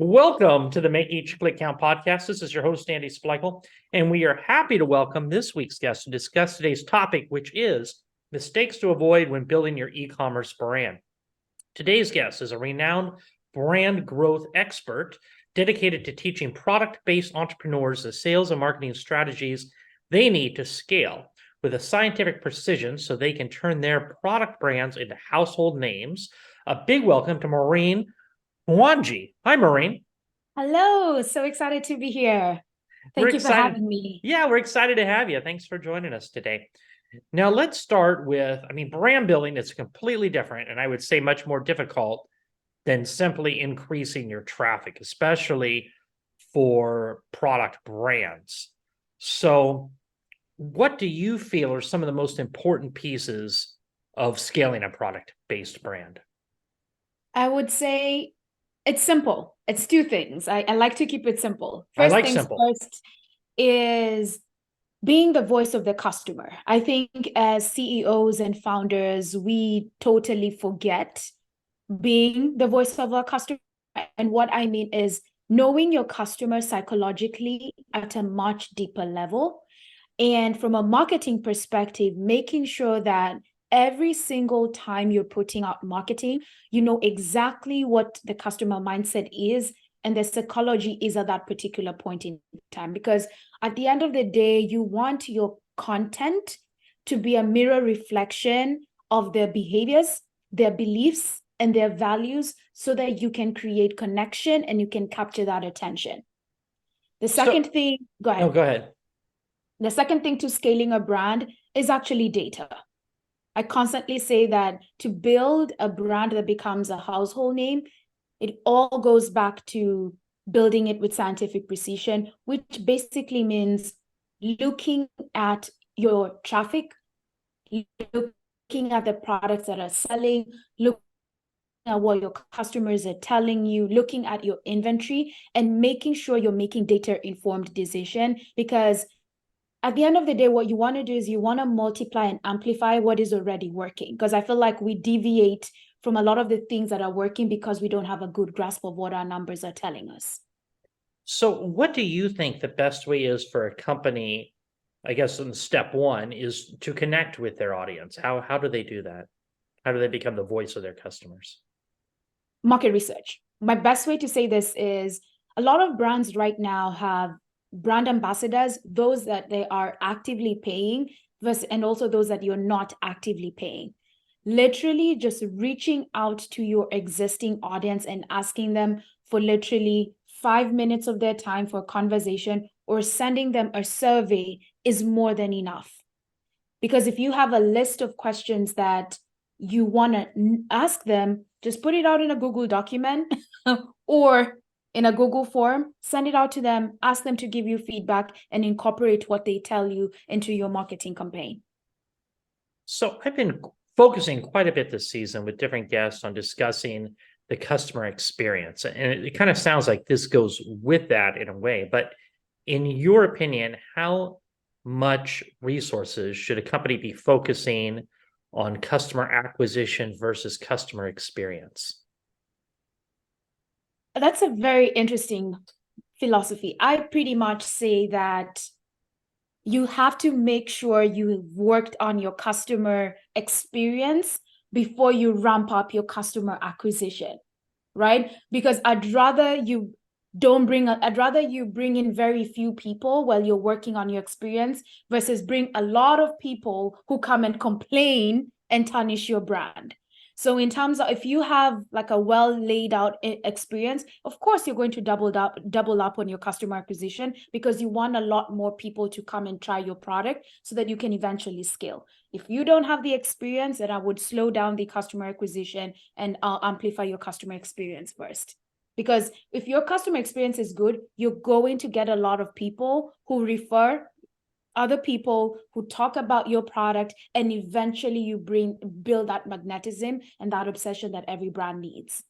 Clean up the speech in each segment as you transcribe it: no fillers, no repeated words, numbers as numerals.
Welcome to the Make Each Click Count podcast. This is your host, Andy Spleichel, and we are happy to welcome this week's guest to discuss today's topic, which is mistakes to avoid when building your e-commerce brand. Today's guest is a renowned brand growth expert dedicated to teaching product-based entrepreneurs the sales and marketing strategies they need to scale with a scientific precision so they can turn their product brands into household names. A big welcome to Maureen Mwangi. Hi, Maureen. Hello, so excited to be here. We're Thank you for excited. having me. Yeah, we're excited to have you. Thanks for joining us today. Now, let's start with, brand building is completely different, and I would say much more difficult than simply increasing your traffic, especially for product brands. So, what do you feel are some of the most important pieces of scaling a product-based brand? I would say it's simple. It's two things. I like to keep it simple. I First like things simple. first is being the voice of the customer. I think as CEOs and founders, we totally forget being the voice of our customer. And what I mean is knowing your customer psychologically at a much deeper level. And from a marketing perspective, making sure that every single time you're putting out marketing, you know exactly what the customer mindset is and the psychology is at that particular point in time. Because at the end of the day, you want your content to be a mirror reflection of their behaviors, their beliefs, and their values so that you can create connection and you can capture that attention. The second thing, go ahead. No, go ahead. The second thing to scaling a brand is actually data. I constantly say that to build a brand that becomes a household name, it all goes back to building it with scientific precision, which basically means looking at your traffic, looking at the products that are selling, looking at what your customers are telling you, looking at your inventory, and making sure you're making data-informed decision. Because at the end of the day, what you want to do is you want to multiply and amplify what is already working. Because I feel like we deviate from a lot of the things that are working because we don't have a good grasp of what our numbers are telling us. So, what do you think the best way is for a company? I guess in step one is to connect with their audience. How do they do that? How do they become the voice of their customers? Market research. My best way to say this is a lot of brands right now have brand ambassadors, those that they are actively paying, and also those that you're not actively paying. Literally just reaching out to your existing audience and asking them for literally 5 minutes of their time for a conversation or sending them a survey is more than enough. Because if you have a list of questions that you want to ask them, just put it out in a Google document or in a Google form, send it out to them, ask them to give you feedback and incorporate what they tell you into your marketing campaign. So, I've been focusing quite a bit this season with different guests on discussing the customer experience. And it kind of sounds like this goes with that in a way. But in your opinion, how much resources should a company be focusing on customer acquisition versus customer experience? That's a very interesting philosophy. I pretty much say that you have to make sure you worked on your customer experience before you ramp up your customer acquisition, right? Because I'd rather you bring in very few people while you're working on your experience versus bring a lot of people who come and complain and tarnish your brand. So in terms of if you have like a well laid out experience, of course you're going to double up on your customer acquisition because you want a lot more people to come and try your product so that you can eventually scale. If you don't have the experience, then I would slow down the customer acquisition and amplify your customer experience first. Because if your customer experience is good, you're going to get a lot of people who refer other people, who talk about your product, and eventually you build that magnetism and that obsession that every brand needs.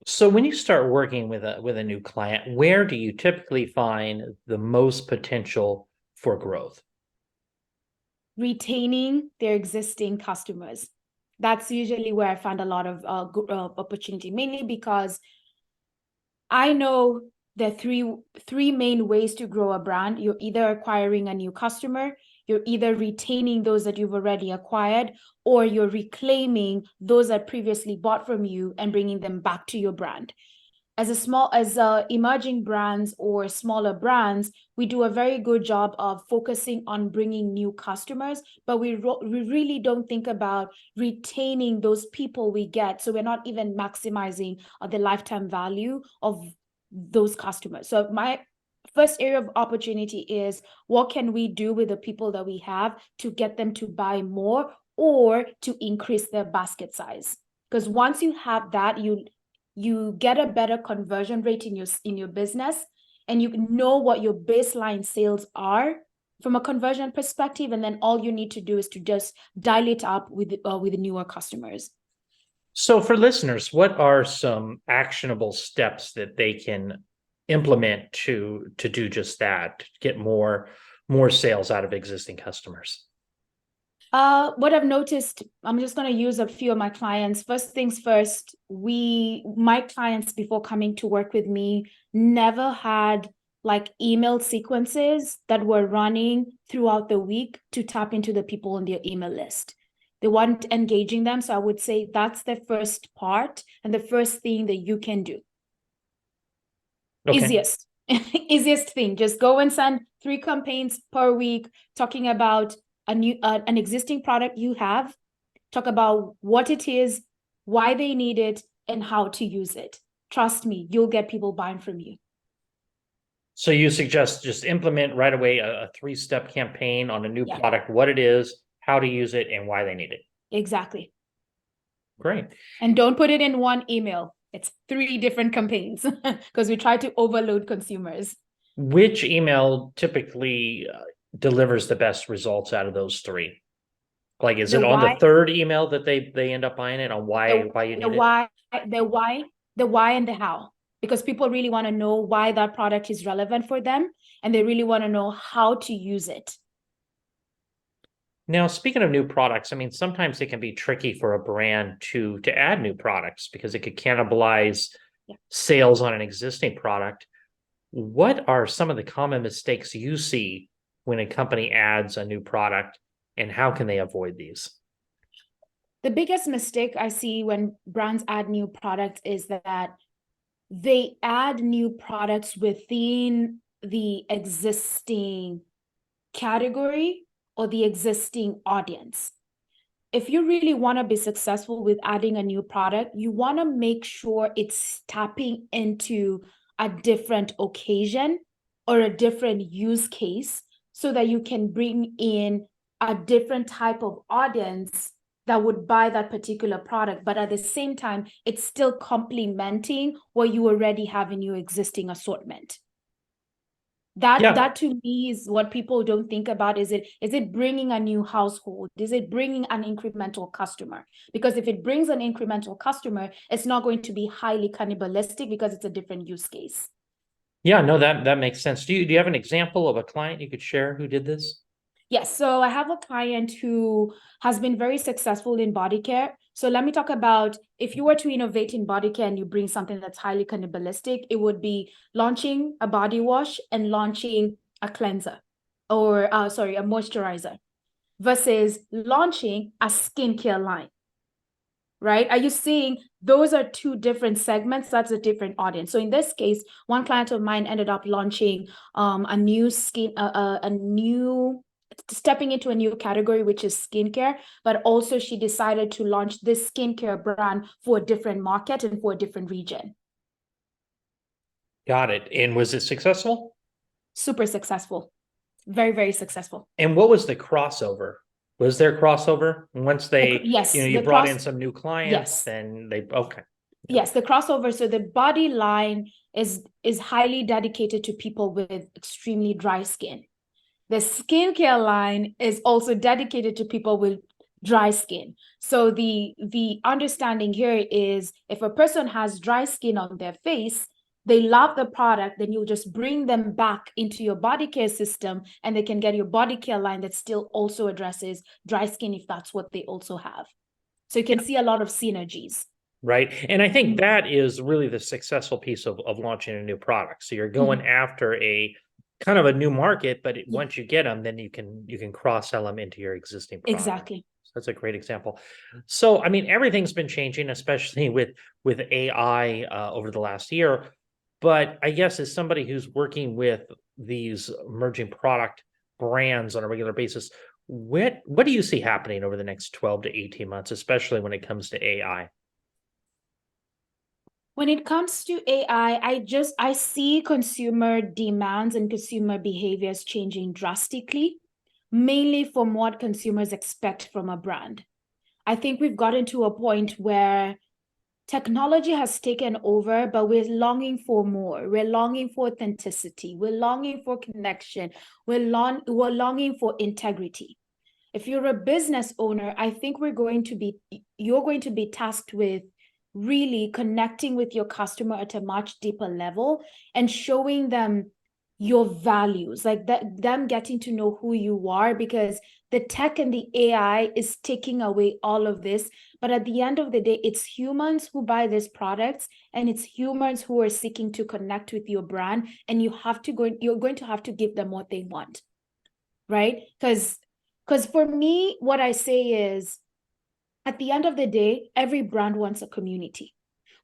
So when you start working with a new client, where do you typically find the most potential for growth? Retaining their existing customers. That's usually where I find a lot of opportunity, mainly because I know there are three main ways to grow a brand. You're either acquiring a new customer, you're either retaining those that you've already acquired, or you're reclaiming those that previously bought from you and bringing them back to your brand. As emerging brands or smaller brands, we do a very good job of focusing on bringing new customers, but we really don't think about retaining those people we get. So we're not even maximizing the lifetime value of those customers. So my first area of opportunity is, what can we do with the people that we have to get them to buy more or to increase their basket size? Because once you have that, you get a better conversion rate in your business, and you know what your baseline sales are from a conversion perspective, and then all you need to do is to just dial it up with newer customers. So for listeners, what are some actionable steps that they can implement to do just that, to get more sales out of existing customers? What I've noticed, I'm just going to use a few of my clients. First things first, my clients before coming to work with me never had like email sequences that were running throughout the week to tap into the people on their email list. They weren't engaging them. So I would say that's the first part and the first thing that you can do. Okay. Easiest thing, just go and send 3 campaigns per week talking about an existing product you have, talk about what it is, why they need it, and how to use it. Trust me, you'll get people buying from you. So you suggest just implement right away a 3-step campaign on a new product, what it is, how to use it, and why they need it. Exactly. Great. And don't put it in one email. It's 3 different campaigns because we try to overload consumers. Which email typically delivers the best results out of those 3? Like, is it on the 3rd email that they end up buying it, on why you need it? The why and the how, because people really want to know why that product is relevant for them, and they really want to know how to use it. Now, speaking of new products, I mean, sometimes it can be tricky for a brand to add new products because it could cannibalize sales on an existing product. What are some of the common mistakes you see when a company adds a new product, and how can they avoid these? The biggest mistake I see when brands add new products is that they add new products within the existing category or the existing audience. If you really want to be successful with adding a new product, you want to make sure it's tapping into a different occasion or a different use case so that you can bring in a different type of audience that would buy that particular product. But at the same time, it's still complementing what you already have in your existing assortment. That to me is what people don't think about. Is it bringing a new household? Is it bringing an incremental customer? Because if it brings an incremental customer, it's not going to be highly cannibalistic because it's a different use case. Yeah, no, that makes sense. Do you have an example of a client you could share who did this? Yes, so I have a client who has been very successful in body care. So let me talk about, if you were to innovate in body care and you bring something that's highly cannibalistic, it would be launching a body wash and launching a cleanser or a moisturizer versus launching a skincare line. Right? Are you seeing those are 2 different segments? That's a different audience. So in this case, one client of mine ended up launching stepping into a new category, which is skincare, but also she decided to launch this skincare brand for a different market and for a different region. Got it. And was it successful? Super successful. Very, very successful. And what was the crossover? Was there crossover once they, you brought in some new clients, then okay. Yes, the crossover. So the body line is highly dedicated to people with extremely dry skin. The skincare line is also dedicated to people with dry skin. So the understanding here is, if a person has dry skin on their face, they love the product, then you'll just bring them back into your body care system and they can get your body care line that still also addresses dry skin if that's what they also have. So you can see a lot of synergies. Right. And I think Mhm. that is really the successful piece of launching a new product. So you're going Mhm. after a kind of a new market, but Yeah, once you get them, then you can cross-sell them into your existing product. exactly. So that's a great example. So I mean, everything's been changing, especially with AI over the last year. But I guess as somebody who's working with these emerging product brands on a regular basis, what do you see happening over the next 12 to 18 months, especially when it comes to AI? When it comes to AI, I see consumer demands and consumer behaviors changing drastically, mainly from what consumers expect from a brand. I think we've gotten to a point where technology has taken over, but we're longing for more. We're longing for authenticity. We're longing for connection. We're longing for integrity. If you're a business owner, I think you're going to be tasked with really connecting with your customer at a much deeper level and showing them your values, like that, them getting to know who you are, because the tech and the AI is taking away all of this. But at the end of the day, it's humans who buy these products, and it's humans who are seeking to connect with your brand. And you're going to have to give them what they want, right? Because for me, what I say is, at the end of the day, every brand wants a community.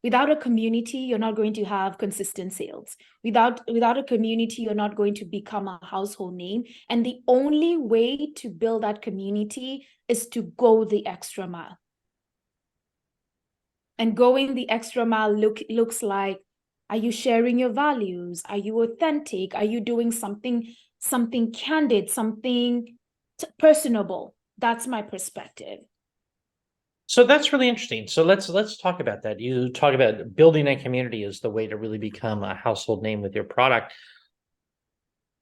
Without a community, you're not going to have consistent sales. Without a community, you're not going to become a household name. And the only way to build that community is to go the extra mile. And going the extra mile looks like, are you sharing your values? Are you authentic? Are you doing something candid, something personable? That's my perspective. So that's really interesting. So let's talk about that. You talk about building a community as the way to really become a household name with your product.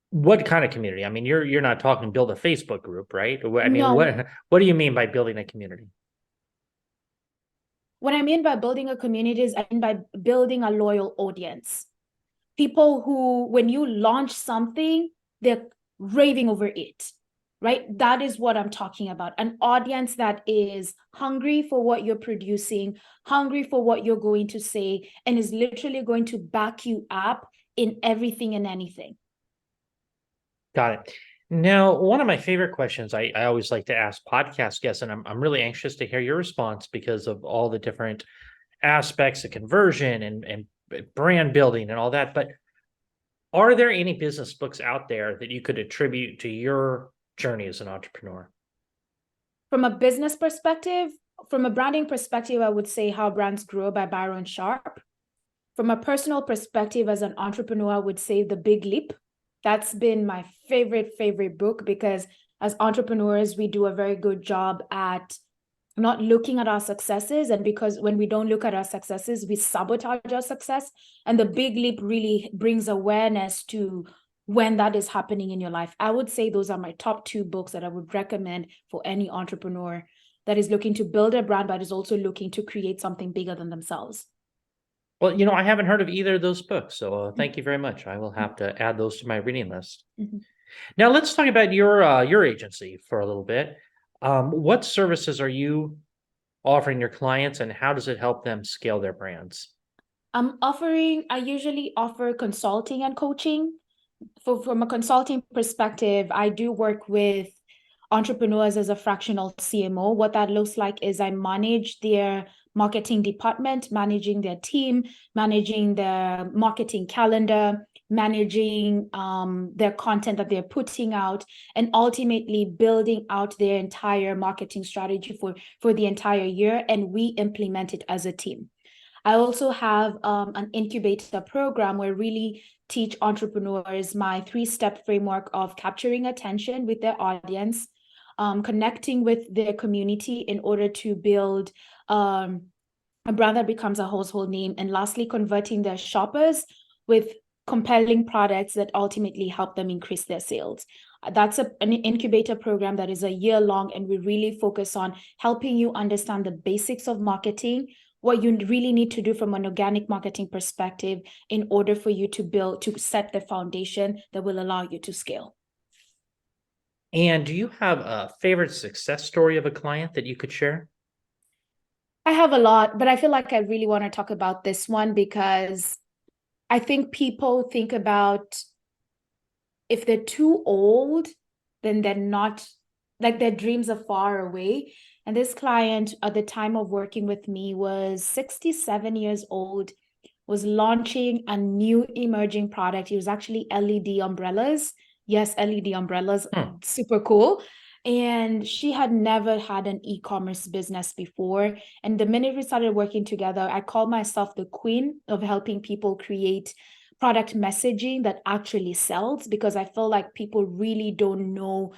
What kind of community? I mean, you're not talking build a Facebook group, right? I mean, No, what do you mean by building a community? what I mean by building a community is I mean by building a loyal audience. People who, when you launch something, they're raving over it, right? That is what I'm talking about. An audience that is hungry for what you're producing, hungry for what you're going to say, and is literally going to back you up in everything and anything. Got it. Now, one of my favorite questions I always like to ask podcast guests, and I'm really anxious to hear your response because of all the different aspects of conversion and brand building and all that. But are there any business books out there that you could attribute to your journey as an entrepreneur? From a business perspective, from a branding perspective, I would say How Brands Grow by Byron Sharp. From a personal perspective, as an entrepreneur, I would say The Big Leap. That's been my favorite book, because as entrepreneurs, we do a very good job at not looking at our successes. And because when we don't look at our successes, we sabotage our success. And The Big Leap really brings awareness to when that is happening in your life. I would say those are my top two books that I would recommend for any entrepreneur that is looking to build a brand, but is also looking to create something bigger than themselves. Well, I haven't heard of either of those books, so thank you very much. I will have to add those to my reading list. Mhm. Now, let's talk about your agency for a little bit. What services are you offering your clients, and how does it help them scale their brands? I usually offer consulting and coaching. From a consulting perspective, I do work with entrepreneurs as a fractional CMO. What that looks like is I manage their marketing department, managing their team, managing their marketing calendar, managing their content that they're putting out, and ultimately building out their entire marketing strategy for the entire year. And we implement it as a team. I also have an incubator program where I really teach entrepreneurs my 3-step framework of capturing attention with their audience, connecting with their community in order to build a brand that becomes a household name, and lastly, converting their shoppers with compelling products that ultimately help them increase their sales. That's an incubator program that is a year long, and we really focus on helping you understand the basics of marketing, what you really need to do from an organic marketing perspective in order for you to set the foundation that will allow you to scale. And do you have a favorite success story of a client that you could share? I have a lot, but I feel like I really want to talk about this one because I think people think about if they're too old, then they're not, like their dreams are far away. And this client at the time of working with me was 67 years old, was launching a new emerging product. It was actually LED umbrellas. Yes, LED umbrellas, super cool. And she had never had an e-commerce business before. And the minute we started working together, I called myself the queen of helping people create product messaging that actually sells, because I feel like people really don't know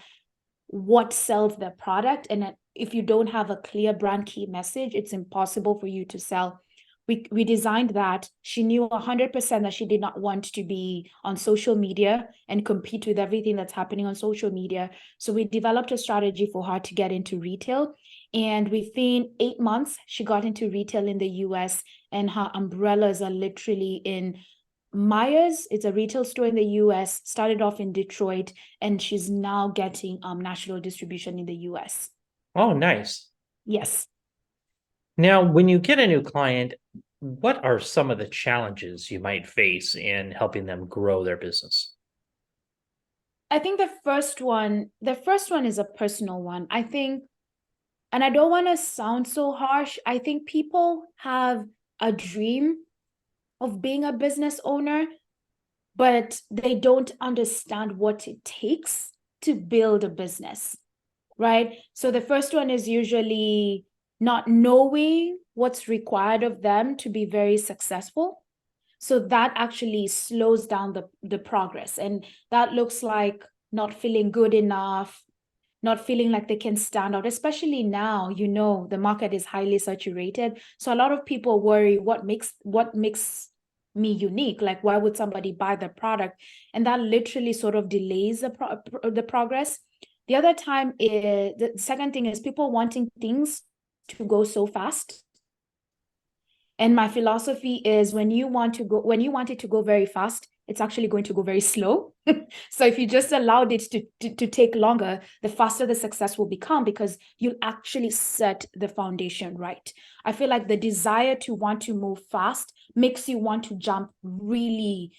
what sells their product. And if you don't have a clear brand key message, it's impossible for you to sell. We designed that. She knew 100% that she did not want to be on social media and compete with everything that's happening on social media. So we developed a strategy for her to get into retail. And within 8 months, she got into retail in the US, and her umbrellas are literally in Myers. It's a retail store in the US, started off in Detroit, and she's now getting national distribution in the US. Oh, nice. Yes. Now, when you get a new client, what are some of the challenges you might face in helping them grow their business? I think the first one is a personal one. I think, and I don't want to sound so harsh, I think people have a dream of being a business owner, but they don't understand what it takes to build a business, right? So the first one is usually not knowing what's required of them to be very successful. So that actually slows down the progress. And that looks like not feeling good enough, not feeling like they can stand out, especially now, the market is highly saturated. So a lot of people worry, what makes me unique? Like, why would somebody buy the product? And that literally sort of delays the progress. The second thing is people wanting things to go so fast. And my philosophy is when you want it to go very fast, it's actually going to go very slow. So if you just allowed it to take longer, the faster the success will become, because you'll actually set the foundation right. I feel like the desire to want to move fast makes you want to jump really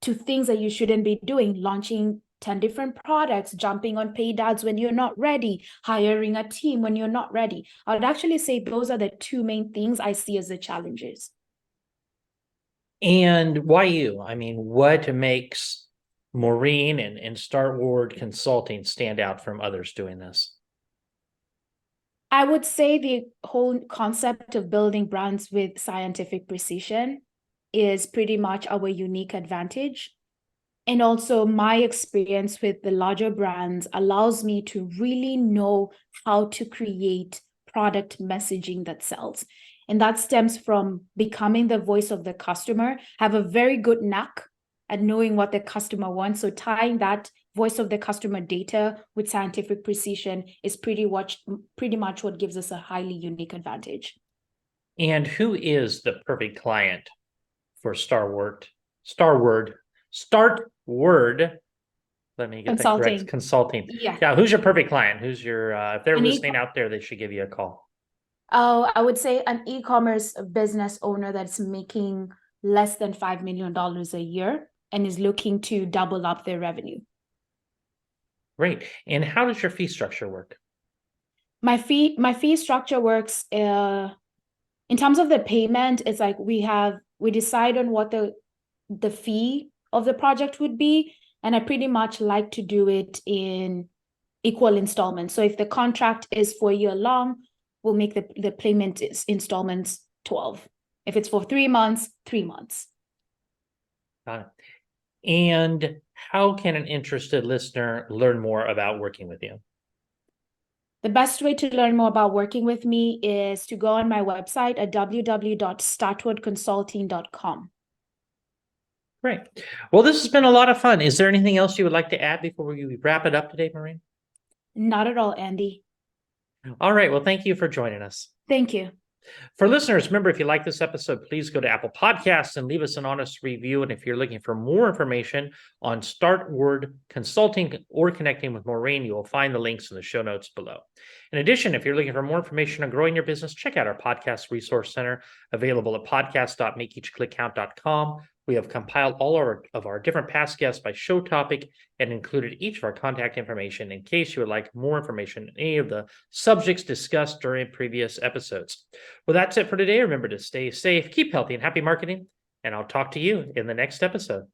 to things that you shouldn't be doing, launching 10 different products, jumping on paid ads when you're not ready, hiring a team when you're not ready. I would actually say those are the two main things I see as the challenges. And why you? I mean, what makes Maureen and Startward Consulting stand out from others doing this? I would say the whole concept of building brands with scientific precision is pretty much our unique advantage. And also my experience with the larger brands allows me to really know how to create product messaging that sells. And that stems from becoming the voice of the customer, have a very good knack at knowing what the customer wants. So tying that voice of the customer data with scientific precision is pretty much what gives us a highly unique advantage. And who is the perfect client for Startward. Let me get that correct. Consulting. Consulting. Yeah. Yeah. Who's your perfect client? Who's your, if they're An listening out there, they should give you a call. Oh, I would say an e-commerce business owner that's making less than $5 million a year and is looking to double up their revenue. Great. And how does your fee structure work? My fee structure works in terms of the payment. It's like we decide on what the fee of the project would be, and I pretty much like to do it in equal installments. So if the contract is for a year long, we'll make the payment installments 12. If it's for 3 months, 3 months. Got it. And how can an interested listener learn more about working with you? The best way to learn more about working with me is to go on my website at www.startwardconsulting.com. Great. Well, this has been a lot of fun. Is there anything else you would like to add before we wrap it up today, Maureen? Not at all, Andy. All right. Well, thank you for joining us. Thank you. For listeners, remember, if you like this episode, please go to Apple Podcasts and leave us an honest review. And if you're looking for more information on Startward Consulting or connecting with Maureen, you will find the links in the show notes below. In addition, if you're looking for more information on growing your business, check out our podcast resource center available at podcast.makeeachclickcount.com. We have compiled all of our different past guests by show topic and included each of our contact information in case you would like more information on any of the subjects discussed during previous episodes. Well, that's it for today. Remember to stay safe, keep healthy, and happy marketing, and I'll talk to you in the next episode.